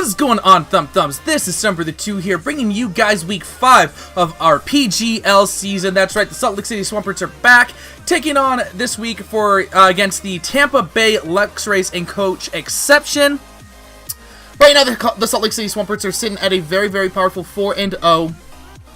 What is going on, Thumbthumbs? This is Thumbbrother 2 here, bringing you guys week 5 of our PGL season. That's right, the Salt Lake City Swamperts are back, taking on this week for against the Tampa Bay Luxray and Coach Exception. Right now, the Salt Lake City Swamperts are sitting at a very powerful 4-0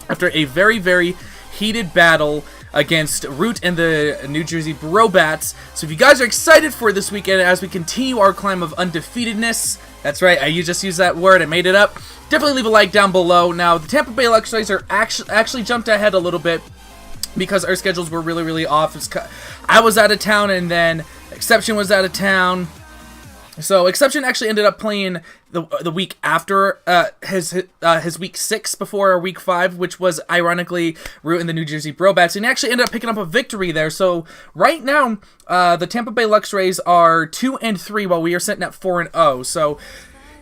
after a very heated battle against Root and the New Jersey Brobats. So if you guys are excited for this weekend as we continue our climb of undefeatedness, that's right, I just used that word, I made it up, definitely leave a like down below. Now, the Tampa Bay Luxrays are actually jumped ahead a little bit because our schedules were really off. I was out of town and then Exception was out of town. So Exception actually ended up playing the week after his week 6 before our week 5, which was ironically Root and the New Jersey Brobats, and he actually ended up picking up a victory there. So right now, the Tampa Bay Luxrays are 2-3 while we are sitting at 4-0. So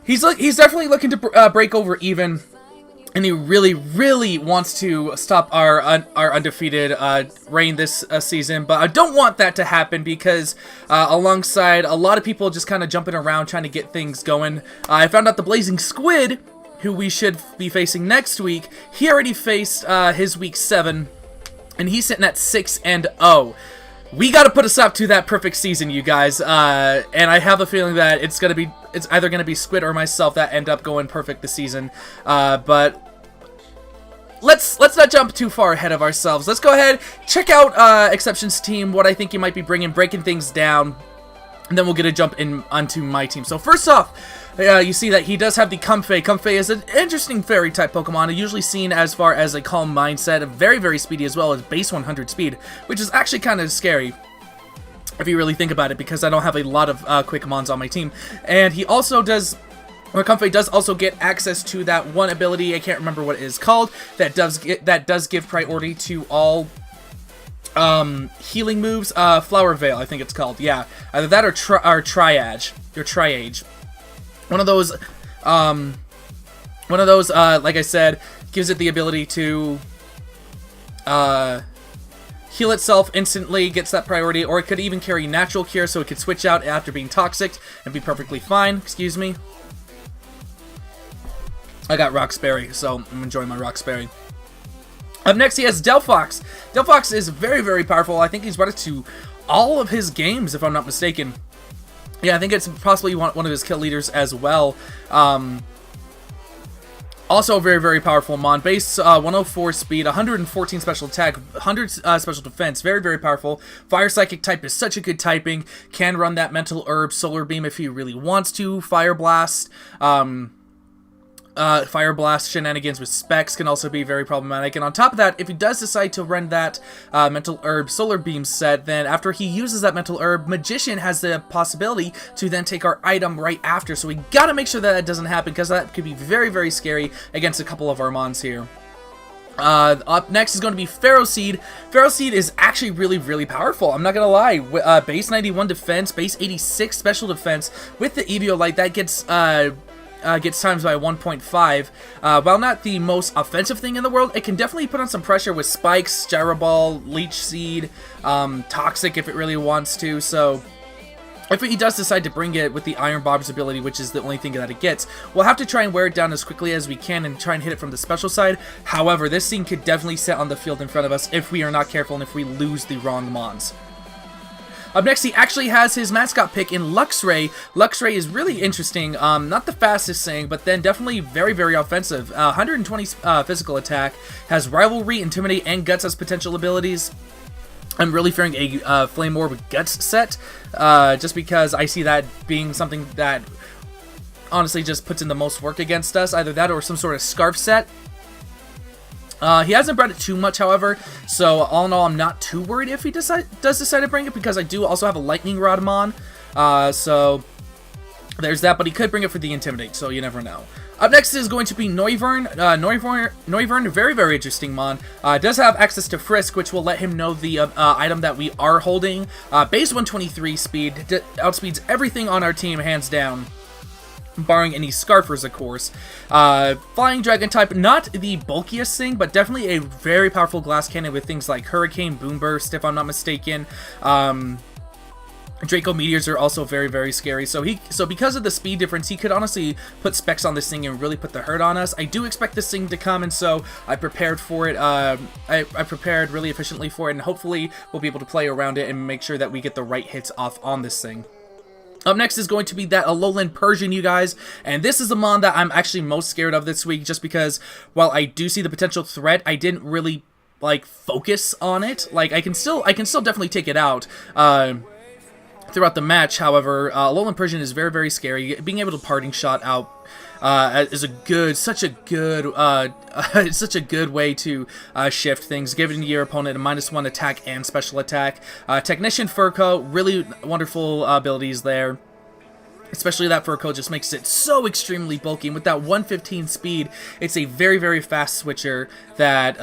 he's definitely looking to break over even. And he really wants to stop our undefeated reign this season. But I don't want that to happen because alongside a lot of people just kind of jumping around trying to get things going, I found out the Blazing Squid, who we should be facing next week, he already faced his week 7, and he's sitting at 6-0. We got to put a stop to that perfect season, you guys. And I have a feeling that it's either gonna be Squid or myself that end up going perfect this season. But let's not jump too far ahead of ourselves. Let's go ahead, check out Exception's team, what I think he might be breaking things down, and then we'll get a jump in onto my team. So first off, you see that he does have the Comfey. Comfey is an interesting fairy type Pokemon, usually seen as far as a calm mindset, very speedy as well as base 100 speed, which is actually kind of scary if you really think about it, because I don't have a lot of Quickmons on my team. And he also does, or Comfey does also get access to that one ability, I can't remember what it is called, that does give priority to all healing moves. Flower Veil, I think it's called. Yeah, either that or Triage. Your Triage. One of those, like I said, gives it the ability to heal itself instantly, gets that priority, or it could even carry Natural Cure, so it could switch out after being toxic and be perfectly fine. Excuse me. I got Roxberry, so I'm enjoying my Roxberry. Up next, he has Delphox. Delphox is very powerful. I think he's brought it to all of his games, if I'm not mistaken. Yeah, I think it's possibly one of his kill leaders as well. Also very powerful Mon. Base 104 speed, 114 special attack, 100 special defense. Very powerful. Fire Psychic type is such a good typing. Can run that Mental Herb, Solar Beam if he really wants to. Fire Blast. Fire Blast shenanigans with Specs can also be very problematic. And on top of that, if he does decide to run that Mental Herb Solar Beam set, then after he uses that Mental Herb, Magician has the possibility to then take our item right after. So we gotta make sure that doesn't happen, because that could be very scary against a couple of our mons here. Up next is going to be Ferroseed. Ferroseed is actually really powerful. I'm not gonna lie. Base 91 defense, base 86 special defense. With the Eviolite, that gets times by 1.5. While not the most offensive thing in the world, it can definitely put on some pressure with Spikes, Gyro Ball, Leech Seed, Toxic if it really wants to. So if he does decide to bring it with the Iron Bob's ability, which is the only thing that it gets, we'll have to try and wear it down as quickly as we can and try and hit it from the special side. However, this thing could definitely sit on the field in front of us if we are not careful and if we lose the wrong Mons. Up next, he actually has his mascot pick in Luxray. Luxray is really interesting. Not the fastest thing, but then definitely very offensive. 120 physical attack, has Rivalry, Intimidate, and Guts as potential abilities. I'm really fearing a Flame Orb with Guts set, just because I see that being something that honestly just puts in the most work against us. Either that or some sort of Scarf set. He hasn't brought it too much, however, so all in all, I'm not too worried if he does decide to bring it, because I do also have a Lightning Rod Mon, so there's that, but he could bring it for the Intimidate, so you never know. Up next is going to be Noivern. Noivern, very interesting Mon. Does have access to Frisk, which will let him know the item that we are holding. Base 123 speed, outspeeds everything on our team, hands down. Barring any Scarfers, of course. Flying Dragon type, not the bulkiest thing, but definitely a very powerful glass cannon with things like Hurricane, Boom Burst, if I'm not mistaken. Draco Meteors are also very, very scary. So because of the speed difference, he could honestly put specs on this thing and really put the hurt on us. I do expect this thing to come, and so I prepared for it. I prepared really efficiently for it, and hopefully we'll be able to play around it and make sure that we get the right hits off on this thing. Up next is going to be that Alolan Persian, you guys, and this is the mon that I'm actually most scared of this week, just because while I do see the potential threat, I didn't really like focus on it. Like I can still definitely take it out throughout the match. However, Alolan Persian is very, very scary. Being able to parting shot out is such a good way to shift things, giving your opponent a -1 attack and special attack. Technician Furco, really wonderful abilities there. Especially that Furco just makes it so extremely bulky, and with that 115 speed, it's a very, very fast switcher that,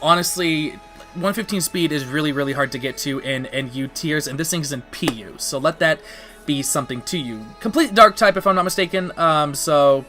honestly, 115 speed is really, really hard to get to in U tiers, and this thing is in PU, so let that be something to you. Complete Dark type, if I'm not mistaken, so,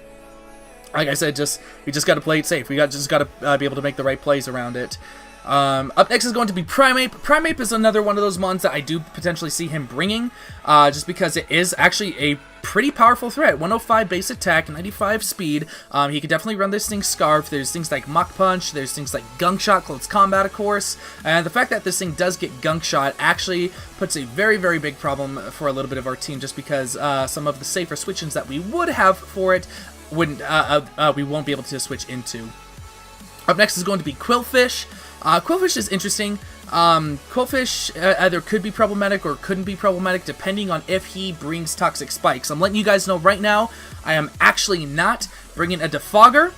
like I said, we just gotta play it safe. We just gotta be able to make the right plays around it. Up next is going to be Primeape. Primeape is another one of those mons that I do potentially see him bringing, just because it is actually a pretty powerful threat. 105 base attack, 95 speed. He can definitely run this thing Scarf. There's things like Mach Punch. There's things like Gunk Shot, Close Combat, of course. And the fact that this thing does get Gunk Shot actually puts a very, very big problem for a little bit of our team, just because some of the safer switch-ins that we would have for it we won't be able to switch into. Up next is going to be Quillfish. Quillfish is interesting. Quillfish either could be problematic or couldn't be problematic depending on if he brings Toxic Spikes. I'm letting you guys know right now, I am actually not bringing a Defogger.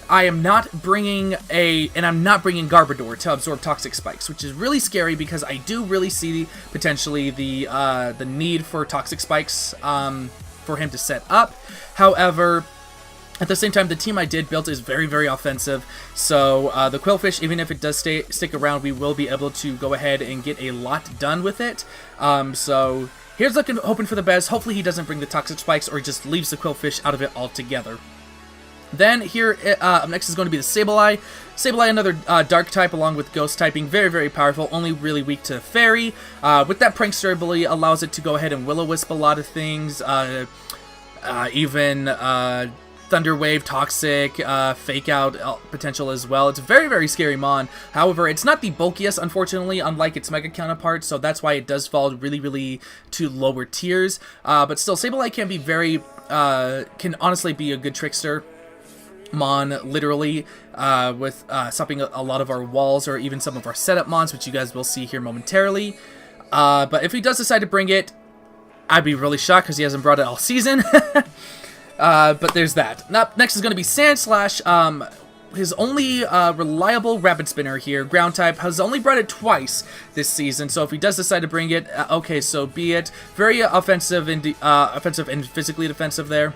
I am not bringing I'm not bringing Garbodor to absorb Toxic Spikes, which is really scary because I do really see potentially the need for Toxic Spikes for him to set up. However, at the same time, the team I did build is very, very offensive, so the Quillfish, even if it does stick around, we will be able to go ahead and get a lot done with it. So here's hoping for the best. Hopefully he doesn't bring the Toxic Spikes or just leaves the Quillfish out of it altogether. Then here, up next is going to be the Sableye. Sableye, another Dark type along with Ghost typing. Very, very powerful, only really weak to Fairy. With that Prankster ability, allows it to go ahead and Will-O-Wisp a lot of things, even Thunder Wave, Toxic, Fake Out potential as well. It's a very, very scary mon. However, it's not the bulkiest, unfortunately, unlike its Mega counterpart, so that's why it does fall really, really to lower tiers. But still, Sableye can be can honestly be a good trickster mon, literally, with stopping a lot of our walls or even some of our setup mons, which you guys will see here momentarily. But if he does decide to bring it, I'd be really shocked because he hasn't brought it all season. But there's that. Next is going to be Sandslash. His only reliable Rapid Spinner here, Ground type, has only brought it twice this season. So if he does decide to bring it, okay, so be it. Very offensive and physically defensive there.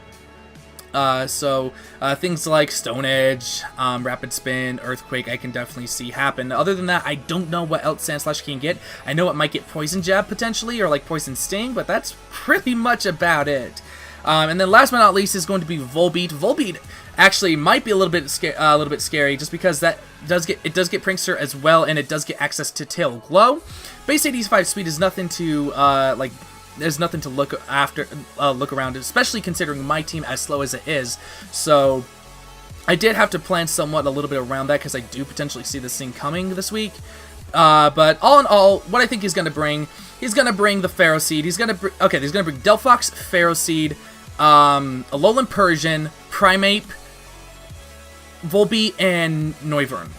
Things like Stone Edge, Rapid Spin, Earthquake, I can definitely see happen. Other than that, I don't know what else Sandslash can get. I know it might get Poison Jab potentially, or like Poison Sting, but that's pretty much about it. And then last but not least is going to be Volbeat. Volbeat actually might be a little bit scary, just because it does get Prankster as well, and it does get access to Tail Glow. Base 85 speed is nothing to there's nothing to look around, especially considering my team as slow as it is. So I did have to plan somewhat a little bit around that because I do potentially see this thing coming this week. But all in all, what I think he's gonna bring the Pharaoh Seed. He's gonna bring Delphox, Pharaoh Seed, Alolan Persian, Primeape, Volbeat, and Noivern.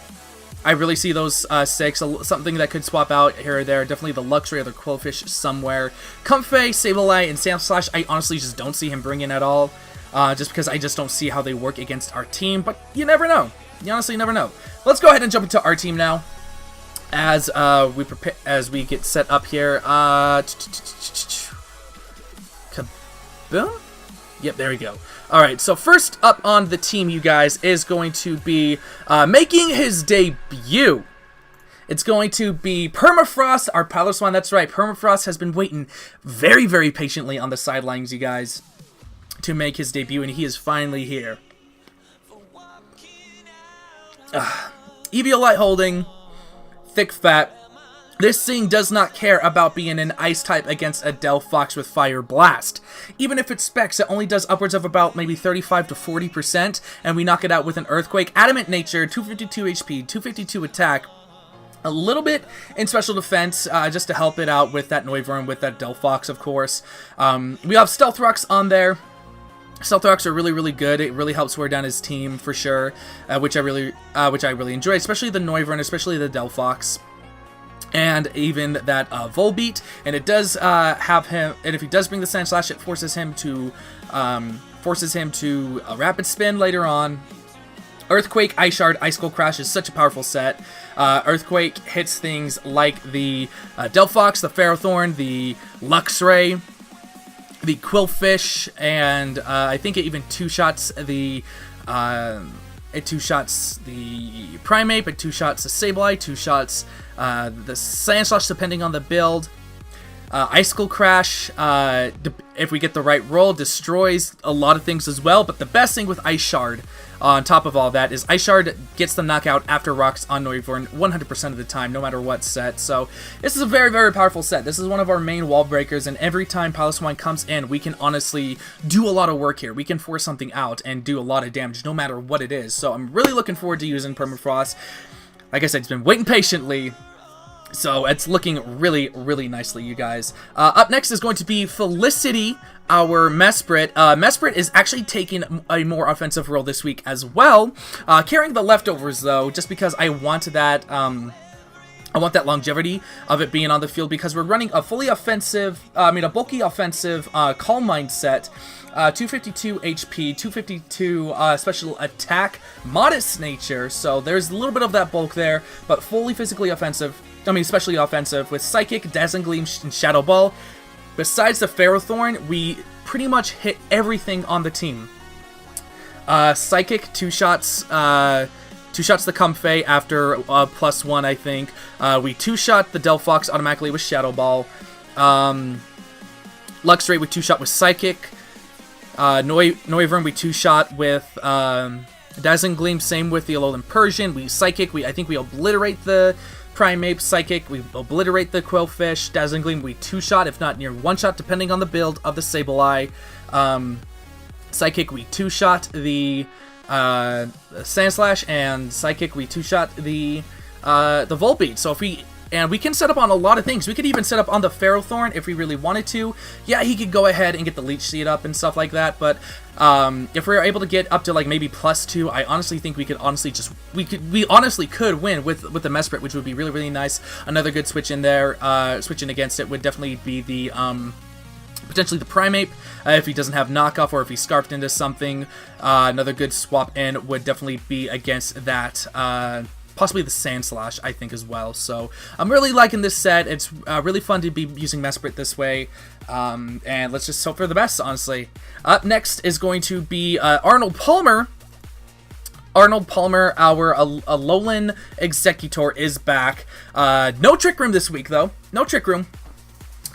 I really see those 6, something that could swap out here or there. Definitely the Luxray or the Quillfish somewhere. Comfey, Sableye, and Sandslash, I honestly just don't see him bringing at all. Just because I just don't see how they work against our team. But you never know. You honestly never know. Let's go ahead and jump into our team now. As we get set up here. Kaboom? Yep, there we go. Alright, so first up on the team, you guys, is going to be making his debut. It's going to be Permafrost, our Piloswine. That's right, Permafrost has been waiting very, very patiently on the sidelines, you guys, to make his debut, and he is finally here. Eviolite holding, thick fat, This thing does not care about being an ice type against a Delphox with Fire Blast. Even if it specs, it only does upwards of about maybe 35 to 40%, and we knock it out with an Earthquake. Adamant Nature, 252 HP, 252 attack, a little bit in special defense, just to help it out with that Noivern, with that Delphox, of course. We have Stealth Rocks on there. Stealth Rocks are really, really good. It really helps wear down his team for sure, which I really enjoy, especially the Noivern, especially the Delphox. And even that Volbeat, and it does have him. And if he does bring the Sand Slash, it forces him to a Rapid Spin later on. Earthquake, Ice Shard, Icicle Crash is such a powerful set. Earthquake hits things like the Delphox, the Ferrothorn, the Luxray, the Quillfish, and I think it even two-shots the. It two-shots the Primeape, it two-shots the Sableye, two-shots the Sandslash depending on the build. Icicle Crash, if we get the right roll, destroys a lot of things as well, but the best thing with Ice Shard on top of all that is Ice Shard gets the knockout after rocks on Noivern 100% of the time, no matter what set. So this is a very, very powerful set. This is one of our main wall breakers, and every time Piloswine comes in, we can honestly do a lot of work here. We can force something out and do a lot of damage, no matter what it is. So I'm really looking forward to using Permafrost. Like I said, it's been waiting patiently. So it's looking really, really nicely, you guys. Up next is going to be Felicity, our Mesprit. Mesprit is actually taking a more offensive role this week as well. Carrying the leftovers, though, just because I want that... I want that longevity of it being on the field, because we're running a fully offensive, a bulky offensive Calm Mind set. 252 HP, 252 special attack, modest nature, so there's a little bit of that bulk there, but fully physically offensive, especially offensive, with Psychic, Dazzling Gleam, and Shadow Ball. Besides the Ferrothorn, we pretty much hit everything on the team. Psychic, two shots the Comfey after +1, I think. We two-shot the Delphox automatically with Shadow Ball. Luxray, we two-shot with Psychic. Noivern, we two-shot with Dazzling Gleam, same with the Alolan Persian. We Psychic, I think we obliterate the Primeape. Psychic, we obliterate the Quillfish. Dazzling Gleam, we two-shot, if not near one-shot, depending on the build of the Sableye. Psychic, we two-shot the Sandslash, and Psychic, we two-shot the Volbeat. So we can set up on a lot of things. We could even set up on the Ferrothorn if we really wanted to. Yeah, he could go ahead and get the Leech Seed up and stuff like that, but if we were able to get up to like maybe +2, I honestly think we could honestly we honestly could win with the Mesprit, which would be really, really nice. Another good switch in there, switching against it would definitely be the potentially the Primeape, if he doesn't have knockoff, or if he's scarfed into something. Another good swap in would definitely be against that, possibly the Sandslash, I think, as well. So I'm really liking this set. It's really fun to be using Mesprit this way, and let's just hope for the best, honestly. Up next is going to be Arnold Palmer. Arnold Palmer, our Alolan Executor, is back. No Trick Room this week, though. No Trick Room.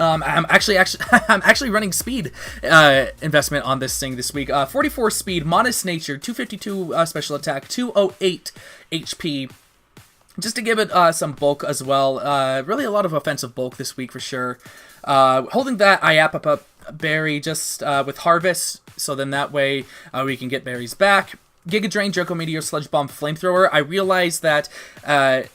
I'm actually running speed investment on this thing this week. 44 speed, modest nature, 252 special attack, 208 HP. Just to give it some bulk as well. Really a lot of offensive bulk this week for sure. Holding that Iapapa berry just with Harvest, so then that way we can get berries back. Giga Drain, Draco Meteor, Sludge Bomb, Flamethrower. I realized that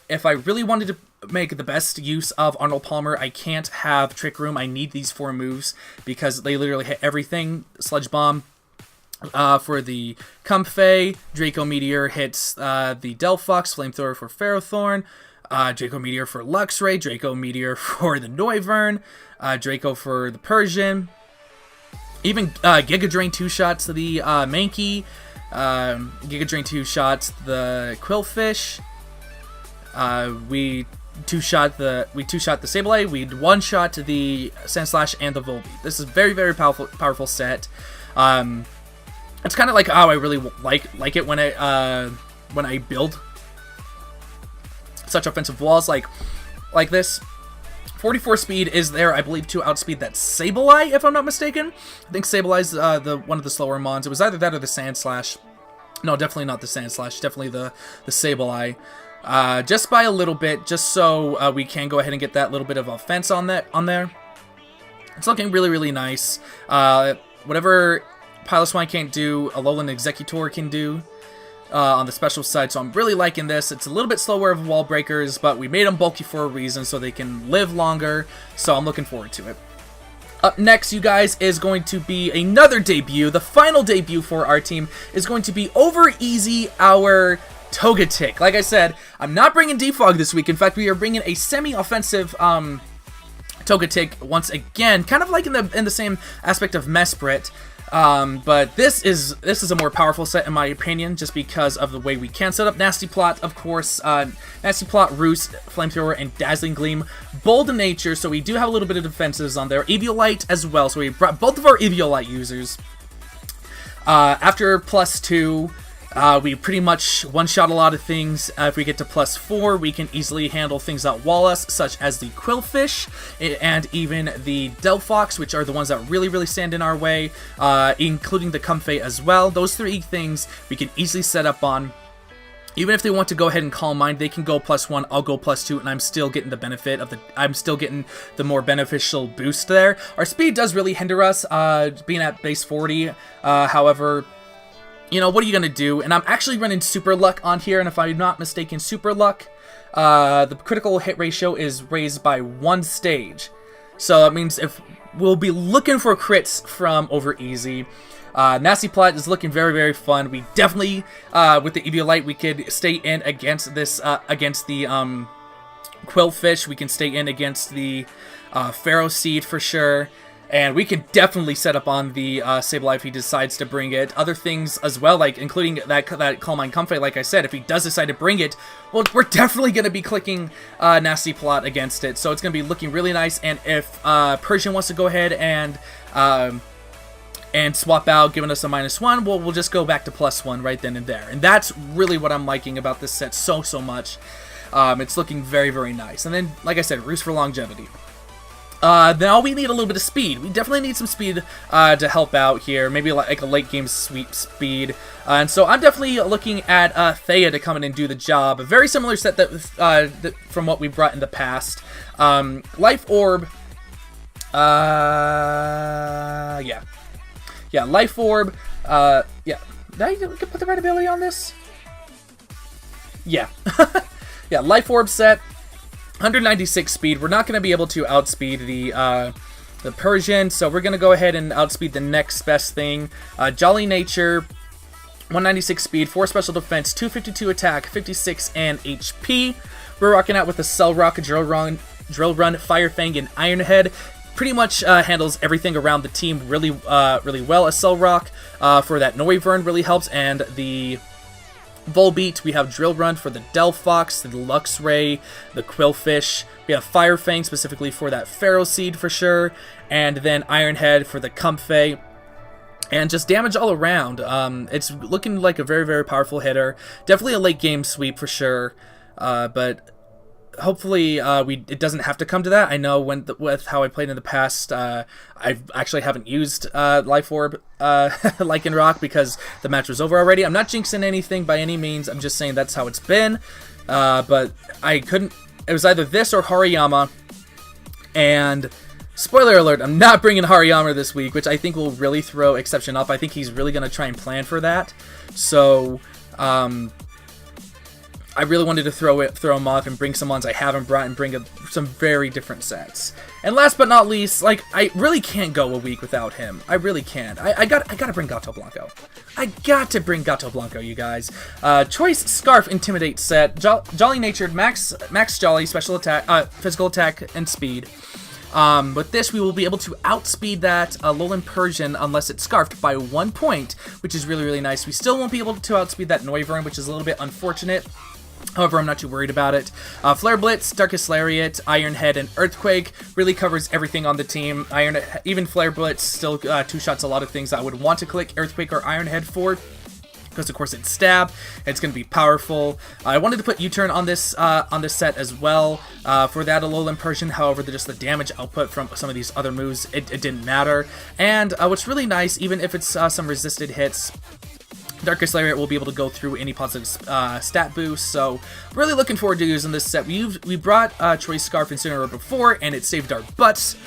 if I really wanted to make the best use of Arnold Palmer, I can't have Trick Room. I need these 4 moves because they literally hit everything. Sludge Bomb for the Comfey, Draco Meteor hits the Delphox, Flamethrower for Ferrothorn, Draco Meteor for Luxray, Draco Meteor for the Noivern, Draco for the Persian, even Giga Drain 2-shots the Mankey, Giga Drain 2-shots the Quillfish, we two-shot the Sableye, we one-shot the Sandslash and the Volbeat. This is very, very powerful set. It's kind of like how I really like it when I build such offensive walls like this. 44 speed is there, I believe, to outspeed that Sableye, if I'm not mistaken. I think Sableye's one of the slower mons. It was either that or the Sandslash. No, definitely not the Sandslash. Definitely the Sableye. just by a little bit, just so we can go ahead and get that little bit of offense on there. It's looking really, really nice. Whatever Pilot Swine can't do, Alolan Executor can do on the special side, so I'm really liking this. It's a little bit slower of wall breakers, but we made them bulky for a reason, so they can live longer, so I'm looking forward to it. Up next, you guys, is going to be another debut. The final debut for our team is going to be over easy our Togetic. Like I said, I'm not bringing Defog this week. In fact, we are bringing a semi-offensive Togetic once again, kind of like in the same aspect of Mesprit. But this is a more powerful set in my opinion, just because of the way we can set up Nasty Plot, of course. Nasty Plot, Roost, Flamethrower, and Dazzling Gleam. Bold in nature, so we do have a little bit of defenses on there. Eviolite as well, so we brought both of our Eviolite users. After +2, we pretty much one-shot a lot of things. If we get to +4, we can easily handle things that wall us, such as the Quillfish and even the Delphox, which are the ones that really, really stand in our way, including the Comfey as well. Those 3 things we can easily set up on. Even if they want to go ahead and Calm Mind, they can go +1, I'll go +2, and I'm still getting the benefit of I'm still getting the more beneficial boost there. Our speed does really hinder us, being at base 40, however, you know, what are you going to do? And I'm actually running Super Luck on here, and if I'm not mistaken, Super Luck, the critical hit ratio is raised by 1 stage. So that means if we'll be looking for crits from over easy. Nasty Plot is looking very, very fun. We definitely, with the Eviolite, we could stay in against this, against the Quillfish. We can stay in against the Pharaoh Seed for sure. And we can definitely set up on the Sableye if he decides to bring it. Other things as well, like including that Calm Mind Comfey, like I said, if he does decide to bring it, well, we're definitely going to be clicking Nasty Plot against it. So it's going to be looking really nice. And if Persian wants to go ahead and swap out, giving us a -1, well, we'll just go back to +1 right then and there. And that's really what I'm liking about this set so much. It's looking very, very nice. And then, like I said, Roost for longevity. Now we need a little bit of speed. We definitely need some speed to help out here. Maybe like a late game sweep speed. And so I'm definitely looking at Thea to come in and do the job. A very similar set that from what we brought in the past. Life Orb. Yeah, Life Orb. Yeah. Did I put the right ability on this? Yeah. Yeah, Life Orb set. 196 speed. We're not going to be able to outspeed the Persian, so we're going to go ahead and outspeed the next best thing. Jolly Nature, 196 speed, 4 special defense, 252 attack, 56 and HP. We're rocking out with a Cell Rock, Drill Run, Fire Fang, and Iron Head. Pretty much handles everything around the team really well. A Cell Rock for that Noivern really helps, and the Volbeat, we have Drill Run for the Delphox, the Luxray, the Quillfish. We have Fire Fang specifically for that Pharaoh Seed for sure, and then Iron Head for the Comfey. And just damage all around. It's looking like a very, very powerful hitter. Definitely a late game sweep for sure, but hopefully it doesn't have to come to that. I know with how I played in the past, I actually haven't used Life Orb Lycanroc because the match was over already. I'm not jinxing anything by any means. I'm just saying that's how it's been. But I couldn't. It was either this or Hariyama. And spoiler alert, I'm not bringing Hariyama this week, which I think will really throw Exception off. I think he's really going to try and plan for that. So I really wanted to throw him off and bring some ones I haven't brought and bring some very different sets. And last but not least, like, I really can't go a week without him. I really can't. I gotta bring Gato Blanco. I got to bring Gato Blanco, you guys. Choice Scarf Intimidate set. Jolly Natured, Max Jolly, special attack, physical attack, and speed. With this, we will be able to outspeed that Alolan Persian unless it's scarfed by 1 point, which is really, really nice. We still won't be able to outspeed that Noivern, which is a little bit unfortunate. However, I'm not too worried about it. Flare Blitz, Darkest Lariat, Iron Head, and Earthquake really covers everything on the team. Even Flare Blitz still two-shots a lot of things I would want to click Earthquake or Iron Head for, because of course it's stab. It's going to be powerful. I wanted to put U-turn on this set as well for that Alolan Persian. However, just the damage output from some of these other moves, it didn't matter. And what's really nice, even if it's some resisted hits, Darkest Lariat will be able to go through any positive stat boost, so really looking forward to using this set. We brought Choice Scarf Incinerator before, and it saved our butts,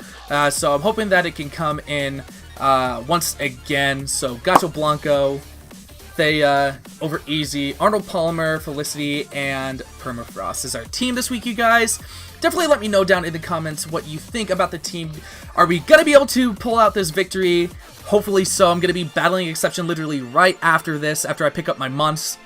so I'm hoping that it can come in once again. So Gato Blanco, Thea, over Easy, Arnold Palmer, Felicity, and Permafrost is our team this week, you guys. Definitely let me know down in the comments what you think about the team. Are we going to be able to pull out this victory? Hopefully so. I'm going to be battling Exception literally right after this, after I pick up my months.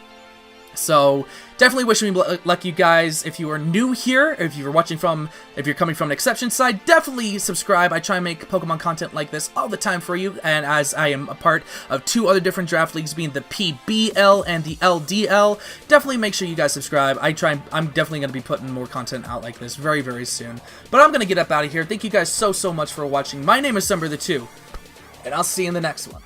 So definitely wishing me luck, you guys. If you are new here, if you're coming from an Exception side, definitely subscribe. I try and make Pokemon content like this all the time for you, and as I am a part of 2 other different draft leagues, being the PBL and the LDL, definitely make sure you guys subscribe. I'm definitely going to be putting more content out like this very, very soon. But I'm going to get up out of here. Thank you guys so much for watching. My name is Thumbbrother 2, and I'll see you in the next one.